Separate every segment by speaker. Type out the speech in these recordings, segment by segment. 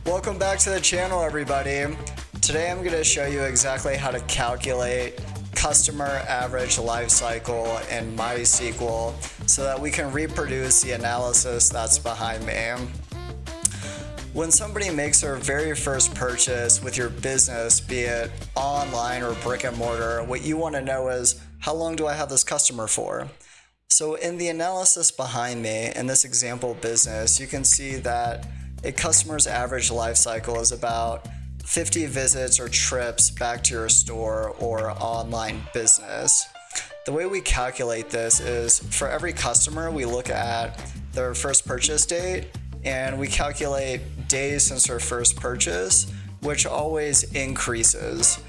Speaker 1: Welcome back to the channel, everybody. Today I'm going to show you exactly how to calculate customer average lifecycle in MySQL so that we can reproduce the analysis that's behind me. When somebody makes their very first purchase with your business, be it online or brick and mortar, what you want to know is, how long do I have this customer for? So in the analysis behind me, in this example business, you can see that a customer's average life cycle is about 50 visits or trips back to your store or online business. The way we calculate this is, for every customer, we look at their first purchase date and we calculate days since their first purchase, which always increases.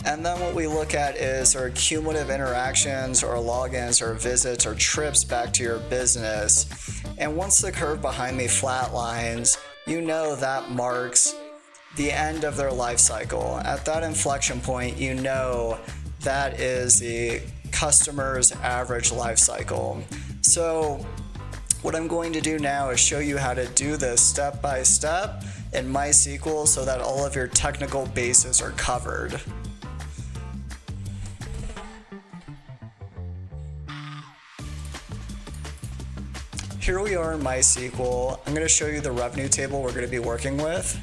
Speaker 1: And then what we look at is our cumulative interactions or logins or visits or trips back to your business. And once the curve behind me flatlines, you know that marks the end of their life cycle. At that inflection point, you know that is the customer's average life cycle. So what I'm going to do now is show you how to do this step by step in MySQL so that all of your technical bases are covered. Here we are in MySQL. I'm going to show you the revenue table we're going to be working with.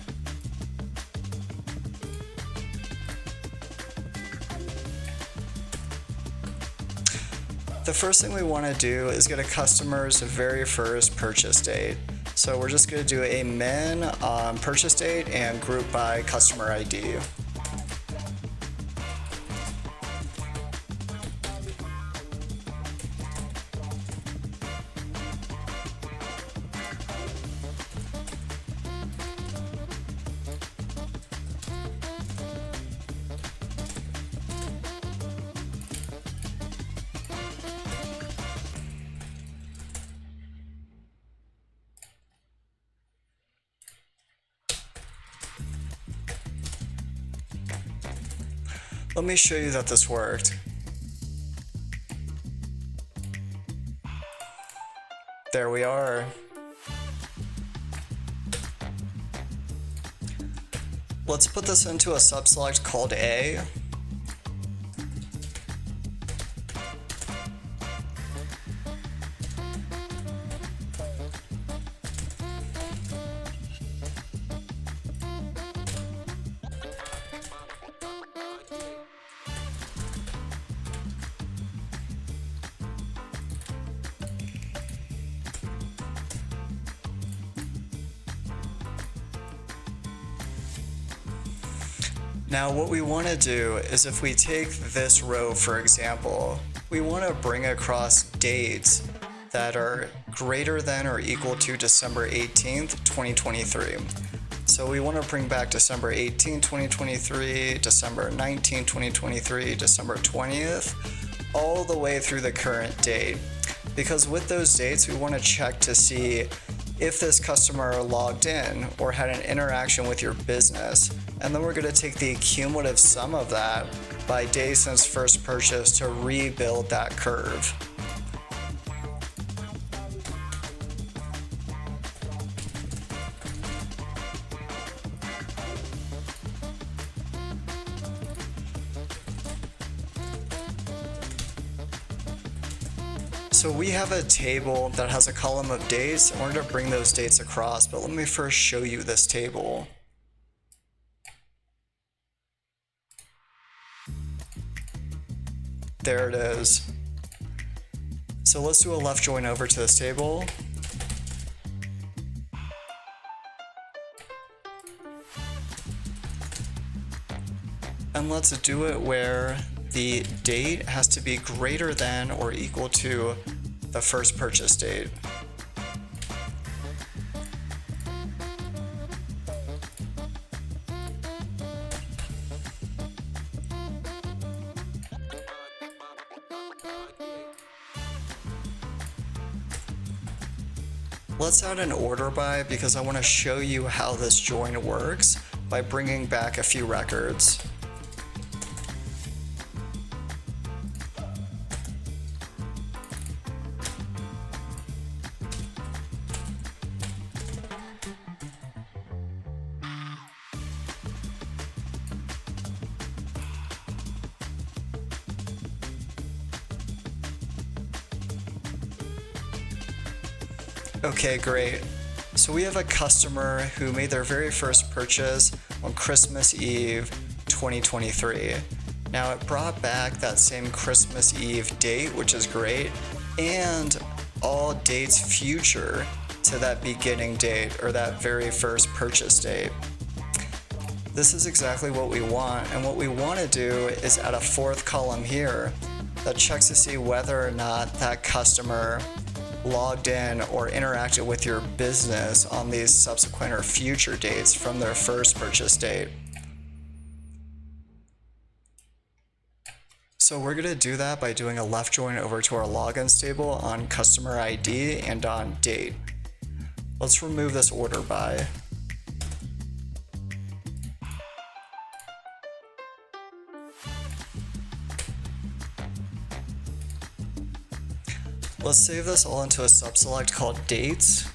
Speaker 1: The first thing we want to do is get a customer's very first purchase date. So we're just going to do a min on purchase date and group by customer ID. Let me show you that this worked. There we are. Let's put this into a subselect called A. Now what we want to do is, if we take this row for example, we want to bring across dates that are greater than or equal to December 18th, 2023. So we want to bring back December 18th, 2023, December 19th, 2023, December 20th, all the way through the current date. Because with those dates, we want to check to see if this customer logged in or had an interaction with your business. And then we're going to take the cumulative sum of that by days since first purchase to rebuild that curve. So we have a table that has a column of dates, and we're going to bring those dates across, but let me first show you this table. There it is. So let's do a left join over to this table. And let's do it where the date has to be greater than or equal to the first purchase date. Let's add an order by, because I want to show you how this join works by bringing back a few records. Okay, great. So we have a customer who made their very first purchase on Christmas Eve 2023. Now it brought back that same Christmas Eve date, which is great, and all dates future to that beginning date or that very first purchase date. This is exactly what we want, and what we want to do is add a fourth column here that checks to see whether or not that customer logged in or interacted with your business on these subsequent or future dates from their first purchase date. So we're going to do that by doing a left join over to our logins table on customer ID and on date. Let's remove this order by. Let's save this all into a subselect called dates.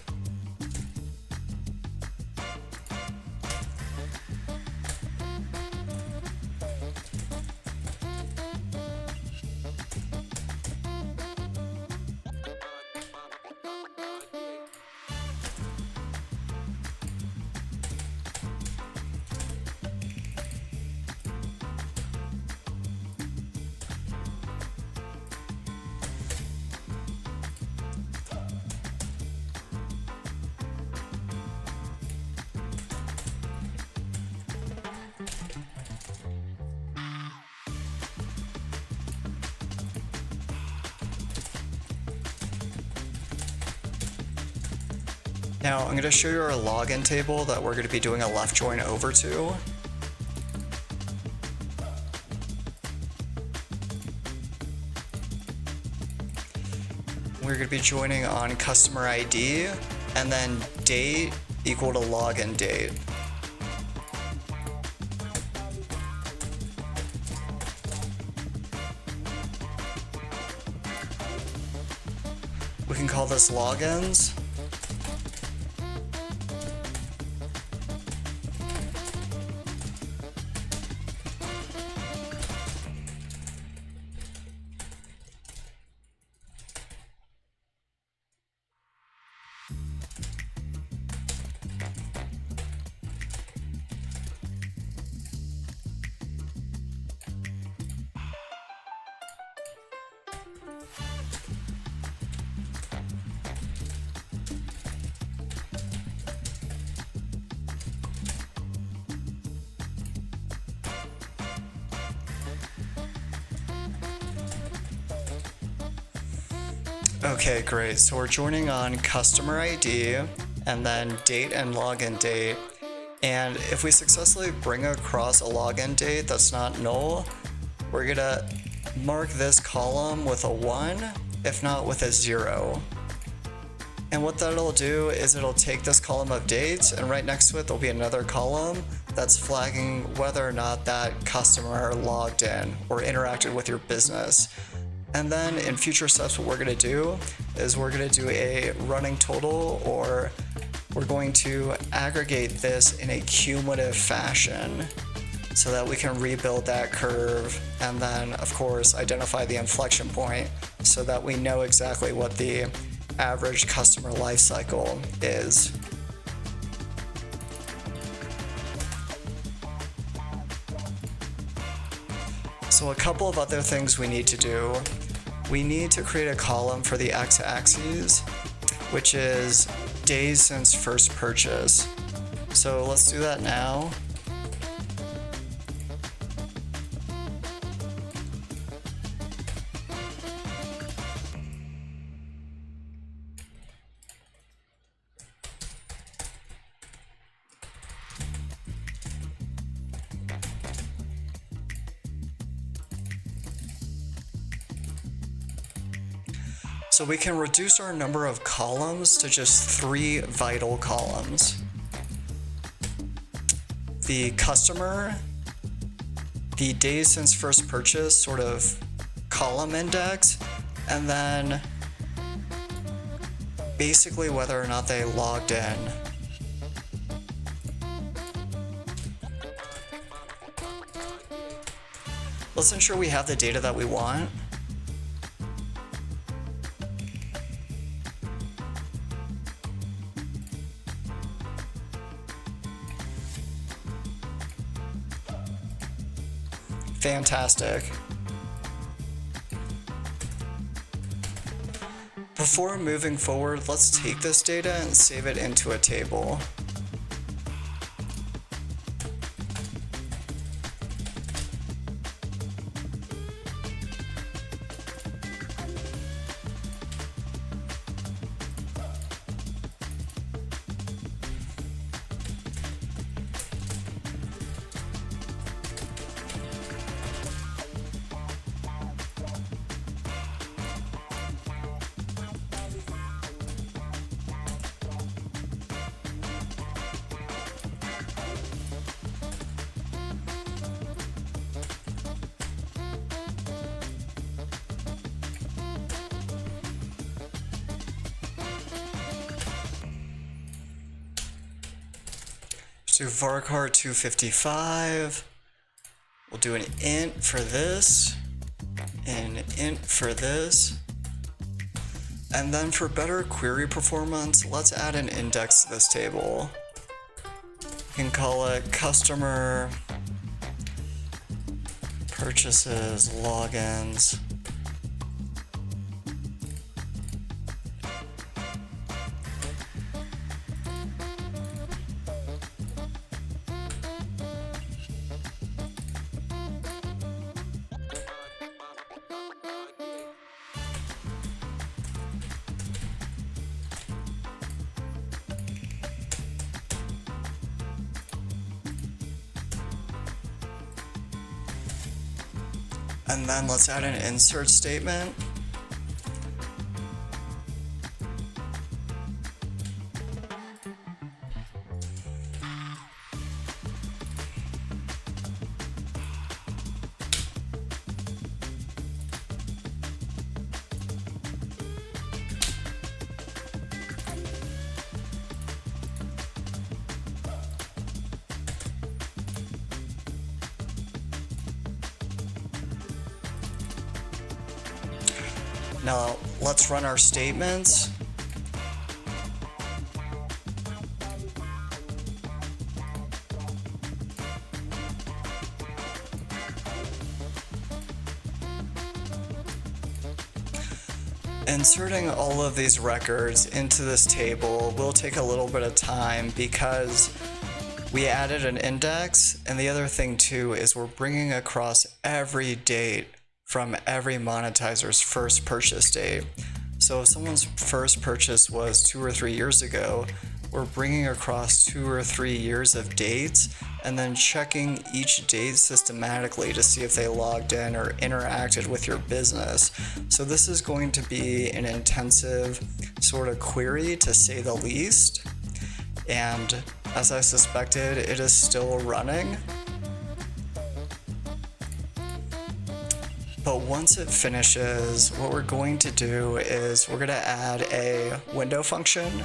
Speaker 1: Now I'm going to show you our login table that we're going to be doing a left join over to. We're going to be joining on customer ID and then date equal to login date. We can call this logins. Okay, great. So we're joining on customer ID and then date and login date. And if we successfully bring across a login date that's not null, we're gonna mark this column with a 1, if not with a 0. And what that'll do is it'll take this column of dates, and right next to it there'll be another column that's flagging whether or not that customer logged in or interacted with your business. And then in future steps, what we're going to do is we're going to do a running total, or we're going to aggregate this in a cumulative fashion so that we can rebuild that curve and then, of course, identify the inflection point so that we know exactly what the average customer lifecycle is. So a couple of other things we need to do. We need to create a column for the x-axis, which is days since first purchase. So let's do that now. So we can reduce our number of columns to just 3 vital columns. The customer, the days since first purchase sort of column index, and then basically whether or not they logged in. Let's ensure we have the data that we want. Fantastic. Before moving forward, let's take this data and save it into a table. Do varchar 255. We'll do an int for this, and an int for this. And then for better query performance, let's add an index to this table. We can call it customer purchases logins. And then let's add an insert statement. Now let's run our statements. Inserting all of these records into this table will take a little bit of time because we added an index, and the other thing too is we're bringing across every date from every monetizer's first purchase date. So if someone's first purchase was 2 or 3 years ago, we're bringing across 2 or 3 years of dates and then checking each date systematically to see if they logged in or interacted with your business. So this is going to be an intensive sort of query, to say the least. And as I suspected, it is still running. But once it finishes, what we're going to do is we're going to add a window function,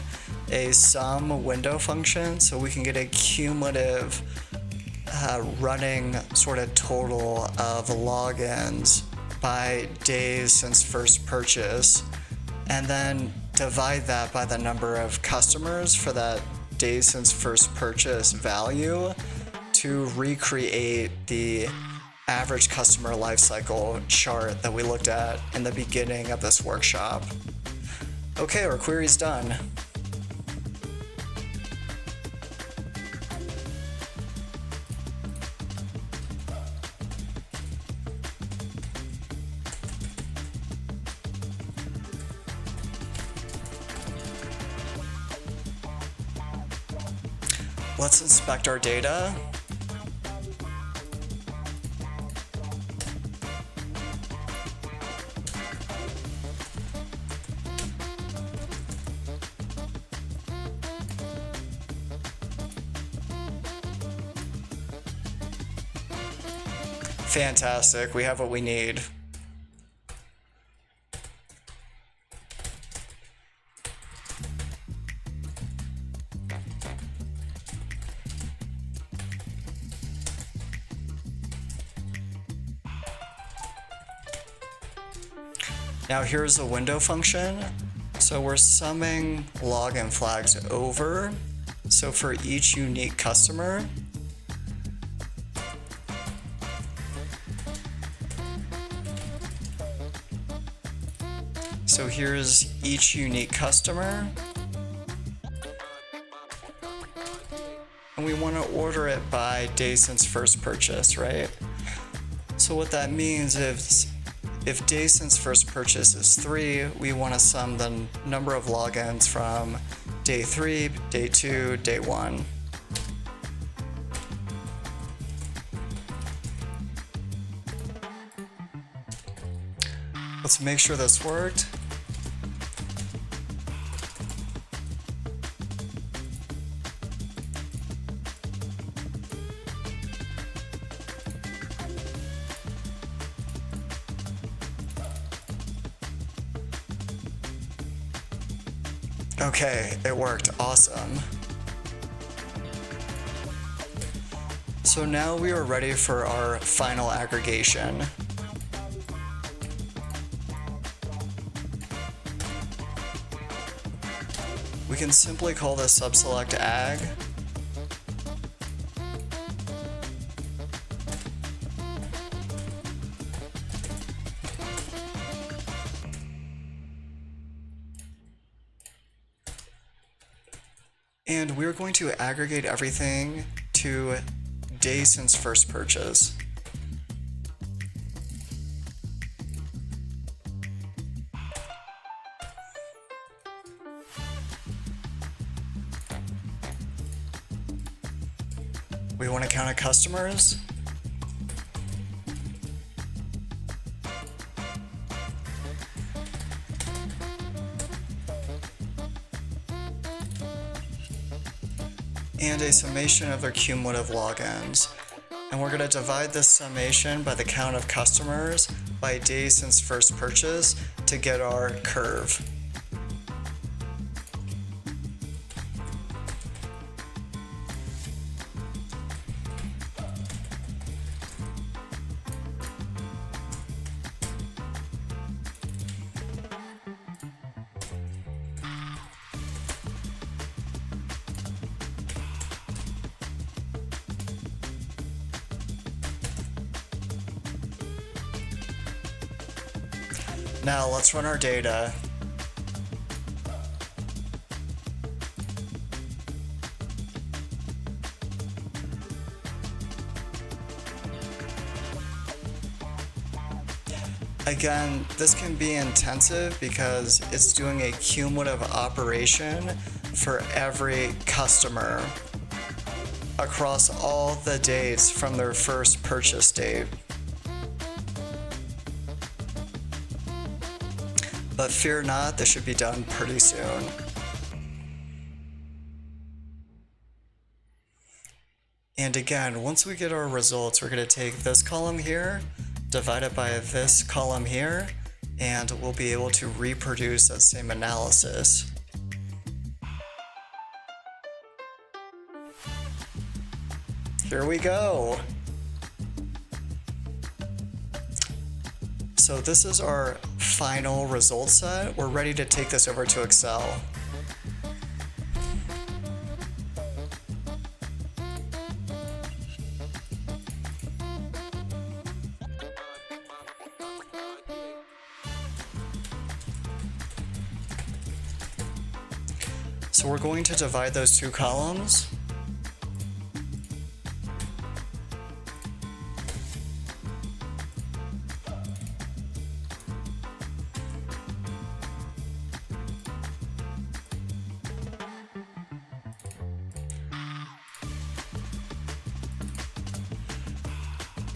Speaker 1: a sum window function, so we can get a cumulative running sort of total of logins by days since first purchase, and then divide that by the number of customers for that days since first purchase value to recreate the average customer lifecycle chart that we looked at in the beginning of this workshop. Okay, our query's done. Let's inspect our data. Fantastic, we have what we need. Now here's a window function. So we're summing login flags over. So for each unique customer, So here's each unique customer. And we want to order it by day since first purchase, right? So what that means is if day since first purchase is 3, we want to sum the number of logins from day 3, day 2, day 1. Let's make sure this worked. Okay, it worked. Awesome. So now we are ready for our final aggregation. We can simply call this subselect ag. And we're going to aggregate everything to day since first purchase. We want to count our customers. And a summation of their cumulative logins. And we're going to divide this summation by the count of customers by days since first purchase to get our curve. Now let's run our data. Again, this can be intensive because it's doing a cumulative operation for every customer across all the dates from their first purchase date. But fear not, this should be done pretty soon. And again, once we get our results, we're going to take this column here, divide it by this column here, and we'll be able to reproduce that same analysis. Here we go. So this is our final result set. We're ready to take this over to Excel. So we're going to divide those two columns.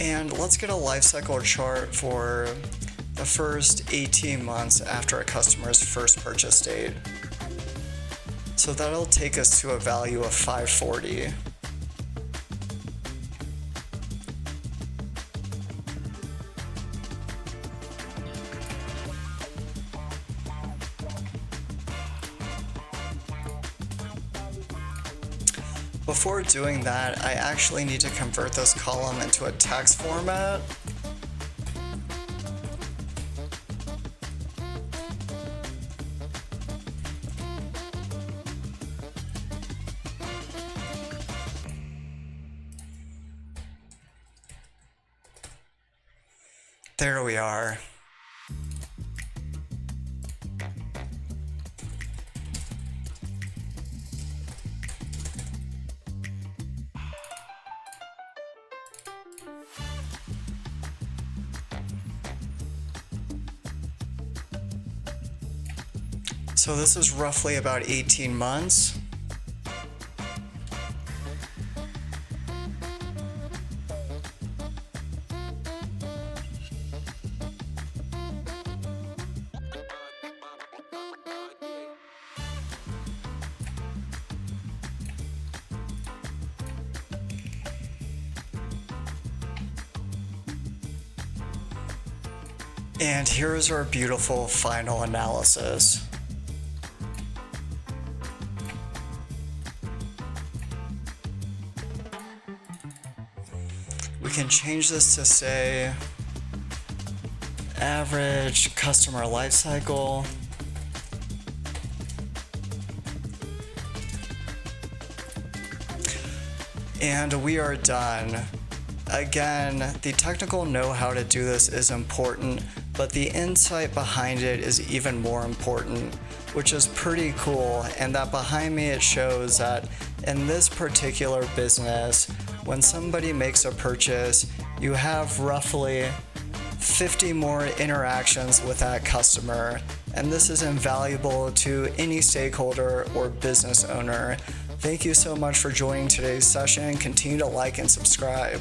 Speaker 1: And let's get a lifecycle chart for the first 18 months after a customer's first purchase date. So that'll take us to a value of 540. Before doing that, I actually need to convert this column into a text format. There we are. So this is roughly about 18 months. And here is our beautiful final analysis. We can change this to say average customer lifecycle. And we are done. Again, the technical know-how to do this is important, but the insight behind it is even more important, which is pretty cool. And that behind me, it shows that in this particular business, when somebody makes a purchase, you have roughly 50 more interactions with that customer. And this is invaluable to any stakeholder or business owner. Thank you so much for joining today's session. Continue to like and subscribe.